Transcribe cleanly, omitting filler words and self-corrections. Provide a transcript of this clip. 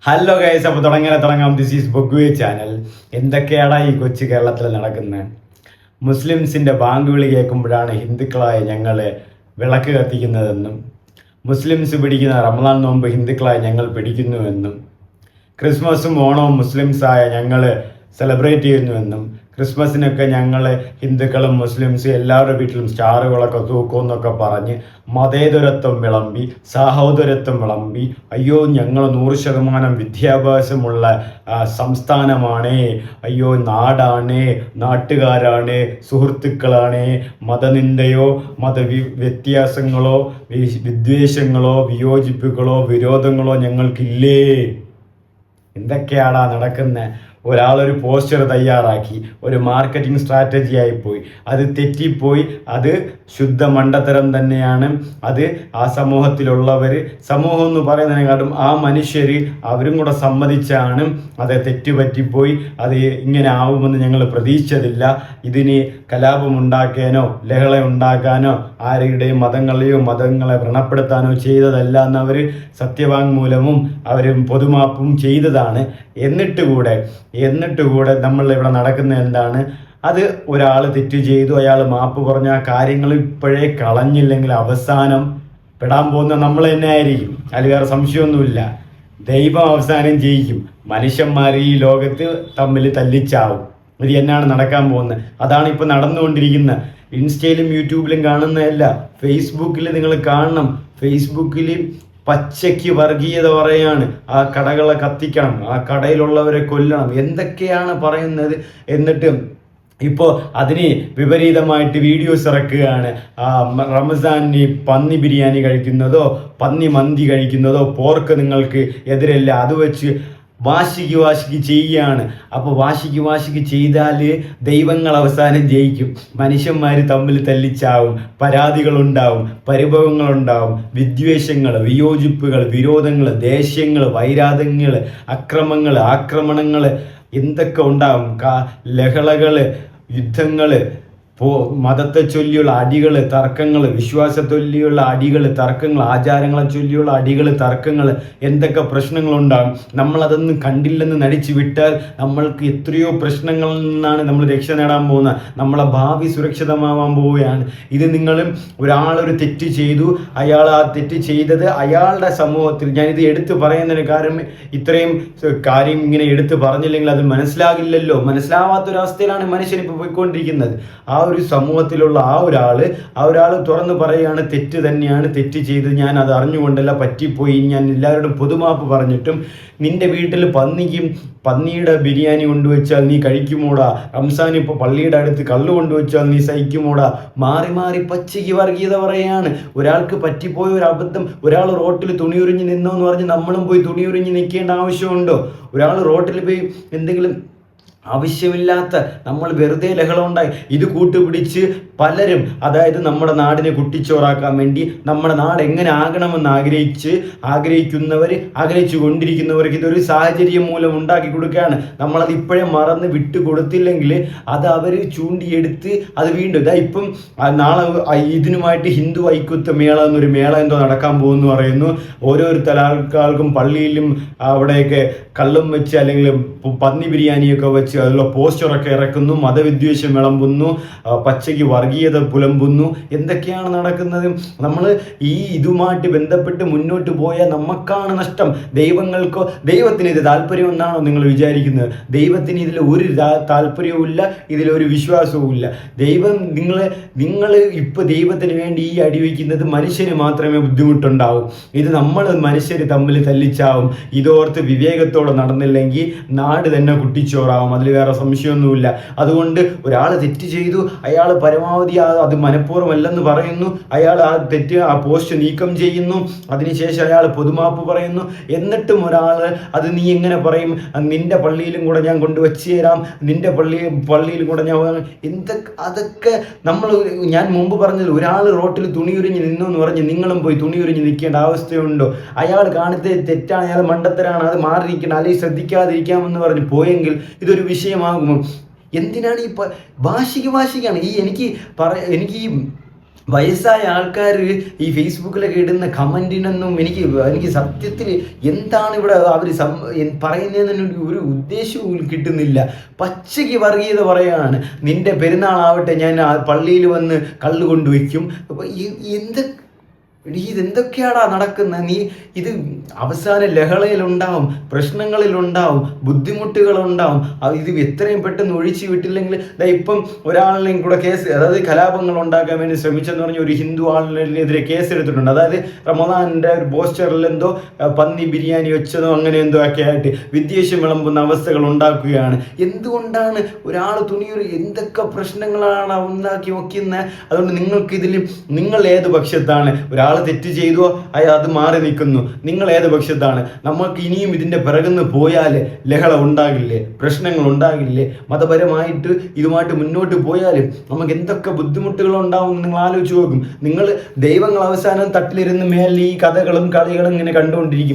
Hello guys, അപ്പോൾ തുടങ്ങാം. This is ബൊഗ്വേ ചാനൽ. എന്തൊക്കെയാടാ ഈ കൊച്ചു കേരളത്തിൽ നടക്കുന്നത്? മുസ്ലിംസിൻ്റെ ബാങ്ക് വിളി കേൾക്കുമ്പോഴാണ് ഹിന്ദുക്കളായ ഞങ്ങൾ വിളക്ക് കത്തിക്കുന്നതെന്നും മുസ്ലിംസ് പിടിക്കുന്ന റമദാൻ നോമ്പ് ഹിന്ദുക്കളായ ഞങ്ങൾ പിടിക്കുന്നുവെന്നും ക്രിസ്മസും ഓണവും മുസ്ലിംസായ ഞങ്ങൾ സെലിബ്രേറ്റ് ചെയ്യുന്നുവെന്നും ക്രിസ്മസിനൊക്കെ ഞങ്ങൾ ഹിന്ദുക്കളും മുസ്ലിംസും എല്ലാവരുടെ വീട്ടിലും സ്റ്റാറുകളൊക്കെ തൂക്കുമെന്നൊക്കെ പറഞ്ഞ് മതേതരത്വം വിളമ്പി സഹോദരത്വം വിളമ്പി അയ്യോ ഞങ്ങൾ 100% വിദ്യാഭ്യാസമുള്ള സംസ്ഥാനമാണ്, അയ്യോ നാടാണ്, നാട്ടുകാരാണ്, സുഹൃത്തുക്കളാണ്, മതനിന്ദയോ വ്യത്യാസങ്ങളോ വിദ്വേഷങ്ങളോ വിയോജിപ്പുകളോ വിരോധങ്ങളോ ഞങ്ങൾക്കില്ലേ. എന്തൊക്കെയാടാ നടക്കുന്നത്? ഒരാളൊരു പോസ്റ്റർ തയ്യാറാക്കി, ഒരു മാർക്കറ്റിംഗ് സ്ട്രാറ്റജി ആയിപ്പോയി, അത് തെറ്റിപ്പോയി, അത് ശുദ്ധ മണ്ടത്തരം തന്നെയാണ്. അത് ആ സമൂഹത്തിലുള്ളവർ, സമൂഹം എന്ന് പറയുന്നതിനെക്കാട്ടും ആ മനുഷ്യർ അവരും കൂടെ സമ്മതിച്ചാണ് അത് തെറ്റുപറ്റിപ്പോയി, അത് ഇങ്ങനെ ആവുമെന്ന് ഞങ്ങൾ പ്രതീക്ഷിച്ചതില്ല. ഇതിന് കലാപമുണ്ടാക്കാനോ ലഹള ഉണ്ടാക്കാനോ ആരുടെയും മതങ്ങളെ വ്രണപ്പെടുത്താനോ ചെയ്തതല്ല എന്നവർ സത്യവാങ്മൂലവും അവർ പൊതുമാപ്പും ചെയ്തതാണ്. എന്നിട്ട് കൂടെ നമ്മളിവിടെ നടക്കുന്ന എന്താണ്? അത് ഒരാൾ തെറ്റ് ചെയ്തു, അയാൾ മാപ്പ് പറഞ്ഞ ആ കാര്യങ്ങൾ ഇപ്പോഴേ കളഞ്ഞില്ലെങ്കിൽ അവസാനം പെടാൻ പോകുന്ന നമ്മൾ തന്നെ ആയിരിക്കും. അതിൽ വേറെ സംശയമൊന്നുമില്ല. ദൈവം അവസാനം ജയിക്കും. മനുഷ്യന്മാർ ഈ ലോകത്ത് തമ്മിൽ തല്ലിച്ചാവും. ഇത് എന്നാണ് നടക്കാൻ പോകുന്നത്? അതാണ് ഇപ്പോൾ നടന്നുകൊണ്ടിരിക്കുന്നത്. ഇൻസ്റ്റയിലും യൂട്യൂബിലും കാണുന്നതല്ല, ഫേസ്ബുക്കിൽ നിങ്ങൾ കാണണം. ഫേസ്ബുക്കിൽ പച്ചയ്ക്ക് വർഗീയത പറയാണ്. ആ കടകളെ കത്തിക്കണം, ആ കടയിലുള്ളവരെ കൊല്ലണം, എന്തൊക്കെയാണ് പറയുന്നത്. എന്നിട്ട് ഇപ്പോൾ അതിന് വിപരീതമായിട്ട് വീഡിയോസ് ഇറക്കുകയാണ്. റംസാനിന് പന്നി ബിരിയാണി കഴിക്കുന്നതോ പന്നി മന്തി കഴിക്കുന്നതോ പോർക്ക് നിങ്ങൾക്ക് എതിരല്ല, അത് വെച്ച് വാശിക്ക് ചെയ്യുകയാണ്. അപ്പോൾ വാശിക്ക് ചെയ്താൽ ദൈവങ്ങൾ അവസാനം ജയിക്കും. മനുഷ്യന്മാർ തമ്മിൽ തല്ലിച്ചാവും, പരാതികളുണ്ടാവും, പരിഭവങ്ങളുണ്ടാവും, വിദ്വേഷങ്ങൾ, വിയോജിപ്പുകൾ, വിരോധങ്ങൾ, ദേഷ്യങ്ങൾ, വൈരാഗ്യങ്ങൾ, അക്രമങ്ങൾ, ആക്രമണങ്ങൾ എന്തൊക്കെ ഉണ്ടാവും. ലഹളകൾ, യുദ്ധങ്ങൾ, മതത്തെ ചൊല്ലിയുള്ള അടികൾ, തർക്കങ്ങൾ, വിശ്വാസത്തെ ചൊല്ലിയുള്ള അടികൾ, തർക്കങ്ങൾ, ആചാരങ്ങളെ ചൊല്ലിയുള്ള അടികൾ, തർക്കങ്ങൾ, എന്തൊക്കെ പ്രശ്നങ്ങളുണ്ടാകും. നമ്മളതൊന്നും കണ്ടില്ലെന്ന് നടിച്ചു വിട്ടാൽ നമ്മൾക്ക് എത്രയോ പ്രശ്നങ്ങളിൽ നിന്നാണ് നമ്മൾ രക്ഷ നേടാൻ പോകുന്നത്. നമ്മളെ ഭാവി സുരക്ഷിതമാവാൻ പോവുകയാണ്. ഇത് നിങ്ങളും ഒരാളൊരു തെറ്റ് ചെയ്തു, അയാൾ ആ തെറ്റ് ചെയ്തത് അയാളുടെ സമൂഹത്തിൽ, ഞാനിത് എടുത്തു പറയുന്നതിന് കാരണം ഇത്രയും കാര്യം ഇങ്ങനെ എടുത്തു പറഞ്ഞില്ലെങ്കിൽ അത് മനസ്സിലാകില്ലല്ലോ. മനസ്സിലാവാത്തൊരവസ്ഥയിലാണ് മനുഷ്യനിപ്പോൾ പോയിക്കൊണ്ടിരിക്കുന്നത്. ആ ഒരു സമൂഹത്തിലുള്ള ആ ഒരാൾ തുറന്നു പറയുകയാണ്, തെറ്റ് തന്നെയാണ്, തെറ്റ് ചെയ്ത് ഞാൻ അത് അറിഞ്ഞുകൊണ്ടല്ല, പറ്റിപ്പോയി, ഞാൻ എല്ലാവരോടും പൊതുമാപ്പ് പറഞ്ഞിട്ടും നിന്റെ വീട്ടിൽ പന്നിയുടെ ബിരിയാണി കൊണ്ടുവച്ചാൽ നീ കഴിക്കുമോടാ? റംസാൻ ഇപ്പോൾ പള്ളിയുടെ അടുത്ത് കള്ളു കൊണ്ടുവച്ചാൽ നീ സഹിക്കുമോടാ? മാറി പച്ചയ്ക്ക് വർഗീയത പറയുകയാണ്. ഒരാൾക്ക് പറ്റിപ്പോയ ഒരു അബദ്ധം, ഒരാൾ റോട്ടിൽ തുണിയുറിഞ്ഞ് നിന്നോ എന്ന് പറഞ്ഞ് നമ്മളും പോയി തുണിയുറിഞ്ഞ് നിൽക്കേണ്ട ആവശ്യമുണ്ടോ? ഒരാൾ റോട്ടിൽ പോയി എന്തെങ്കിലും ആവശ്യമില്ലാത്ത, നമ്മൾ വെറുതെ ലഹള ഉണ്ടായി ഇത് കൂട്ടുപിടിച്ച് പലരും, അതായത് നമ്മുടെ നാടിനെ കുട്ടിച്ചോറാക്കാൻ വേണ്ടി നമ്മുടെ നാട് എങ്ങനെ ആകണമെന്ന് ആഗ്രഹിച്ചു കൊണ്ടിരിക്കുന്നവർക്ക് ഇതൊരു സാഹചര്യം മൂലം ഉണ്ടാക്കി കൊടുക്കുകയാണ്. നമ്മളത് ഇപ്പോഴേ മറന്ന് വിട്ടു കൊടുത്തില്ലെങ്കിൽ അത് അവർ ചൂണ്ടിയെടുത്ത് അത് വീണ്ടും ഇപ്പം നാളെ ഇതിനുമായിട്ട് ഹിന്ദു ഐക്യത്വ മേള എന്നൊരു മേള എന്തോ നടക്കാൻ പോകുന്നു പറയുന്നു. ഓരോരുത്തർ ആൾക്കാർക്കും പള്ളിയിലും അവിടെയൊക്കെ കള്ളും വെച്ച് അല്ലെങ്കിൽ പന്നി ബിരിയാണിയൊക്കെ വെച്ച് അതിലുള്ള പോസ്റ്ററൊക്കെ ഇറക്കുന്നു, മതവിദ്വേഷം വിളമ്പുന്നു, പച്ചയ്ക്ക് വർഗീയത പുലമ്പുന്നു. എന്തൊക്കെയാണ് നടക്കുന്നത്? നമ്മൾ ഇതുമായിട്ട് ബന്ധപ്പെട്ട് മുന്നോട്ട് പോയാൽ നമുക്കാണ് നഷ്ടം. ദൈവത്തിന് ഇത് താല്പര്യം എന്നാണോ നിങ്ങൾ വിചാരിക്കുന്നത്? ദൈവത്തിന് ഇതിൽ ഒരു താല്പര്യവും ഇല്ല, ഇതിലൊരു വിശ്വാസവും ഇല്ല. ദൈവം നിങ്ങൾ ഇപ്പോൾ ദൈവത്തിന് വേണ്ടി ഈ അടിവയ്ക്കുന്നത് മനുഷ്യന് മാത്രമേ ബുദ്ധിമുട്ടുണ്ടാവും. ഇത് നമ്മൾ മനുഷ്യർ തമ്മിൽ തല്ലിച്ചാവും. ഇതോർത്ത് വിവേകത്തോടെ നടന്നില്ലെങ്കിൽ നാട് തന്നെ കുട്ടിച്ചോറാവും. അതിൽ വേറെ സംശയമൊന്നുമില്ല. അതുകൊണ്ട് ഒരാൾ തെറ്റ് ചെയ്തു, അയാൾ പരമാവധി അത് മനഃപൂർവ്വമല്ലെന്ന് പറയുന്നു, അയാൾ ആ പോസ്റ്റ് നീക്കം ചെയ്യുന്നു, അതിനുശേഷം അയാൾ പൊതുമാപ്പ് പറയുന്നു. എന്നിട്ടും ഒരാൾ അത് നീ എങ്ങനെ പറയും? നിന്റെ പള്ളിയിലും കൂടെ ഞാൻ കൊണ്ടുവച്ച് തരാം, നിന്റെ പള്ളിയിലും കൂടെ ഞാൻ അതൊക്കെ ഞാൻ മുമ്പ് പറഞ്ഞത്, ഒരാൾ റോട്ടിൽ തുണിയുരിഞ്ഞ് നിന്നു എന്ന് പറഞ്ഞ് നിങ്ങളും പോയി തുണിയുരിഞ്ഞ് നിൽക്കേണ്ട അവസ്ഥയുണ്ടോ? അയാൾ കാണിച്ചത് തെറ്റാണ്, അയാൾ മണ്ടത്തരാണ്, അത് മാറി നിൽക്കണം, അല്ലെങ്കിൽ ശ്രദ്ധിക്കാതിരിക്കാമെന്ന് പറഞ്ഞ് പോയെങ്കിൽ ഇതൊരു വിഷയമാകുമോ? എന്തിനാണ് ഈ വാശിക്കാണ് എനിക്ക് വയസ്സായ ആൾക്കാർ ഈ ഫേസ്ബുക്കിലൊക്കെ ഇടുന്ന കമൻറ്റിനൊന്നും എനിക്ക് സത്യത്തിൽ എന്താണ് ഇവിടെ അവർ പറയുന്നതിന് ഒരു ഉദ്ദേശവും കിട്ടുന്നില്ല. പച്ചയ്ക്ക് വർഗീയത പറയാണ്. നിന്റെ പെരുന്നാളാവട്ടെ, ഞാൻ പള്ളിയിൽ വന്ന് കള്ള് കൊണ്ടുവയ്ക്കും. അപ്പോൾ ഇതെന്തൊക്കെയാടാ നടക്കുന്നത്? നീ ഇത് അവസാന ലഹളയിലുണ്ടാവും, പ്രശ്നങ്ങളിലുണ്ടാവും, ബുദ്ധിമുട്ടുകളുണ്ടാവും. ഇത് എത്രയും പെട്ടെന്ന് ഒഴിച്ചു വിട്ടില്ലെങ്കിൽ ഇപ്പം ഒരാളിനെയും കൂടെ കേസ്, അതായത് കലാപങ്ങൾ ഉണ്ടാക്കാൻ വേണ്ടി ശ്രമിച്ചെന്ന് പറഞ്ഞ് ഒരു ഹിന്ദു ആളിനെതിരെ കേസ് എടുത്തിട്ടുണ്ട്. അതായത് റമദാനിൻ്റെ ഒരു പോസ്റ്ററിൽ എന്തോ പന്നി ബിരിയാണി വെച്ചതോ അങ്ങനെ എന്തോ ഒക്കെ ആയിട്ട് വിദ്വേഷം വിളമ്പുന്ന അവസ്ഥകൾ ഉണ്ടാക്കുകയാണ്. എന്തുകൊണ്ടാണ് ഒരാൾ തുണിയൊരു എന്തൊക്കെ പ്രശ്നങ്ങളാണ് ഉണ്ടാക്കി വെക്കുന്നത്? അതുകൊണ്ട് നിങ്ങൾ ഏത് പക്ഷത്താണ്? ഒരാൾ തെറ്റ് ചെയ്തോ അത് മാറി നിൽക്കുന്നു, നിങ്ങൾ ഏത് പക്ഷത്താണ്? നമുക്ക് ഇനിയും ഇതിൻ്റെ പിറകുന്ന് പോയാൽ ലഹള ഉണ്ടാകില്ലേ, പ്രശ്നങ്ങൾ ഉണ്ടാകില്ലേ? മതപരമായിട്ട് ഇതുമായിട്ട് മുന്നോട്ട് പോയാലും നമുക്ക് എന്തൊക്കെ ബുദ്ധിമുട്ടുകൾ ഉണ്ടാവും നിങ്ങൾ ആലോചിച്ച് നോക്കും. നിങ്ങൾ ദൈവങ്ങൾ അവസാനം തട്ടിലിരുന്ന് മേലെ ഈ കഥകളും കളികളും ഇങ്ങനെ കണ്ടുകൊണ്ടിരിക്കും.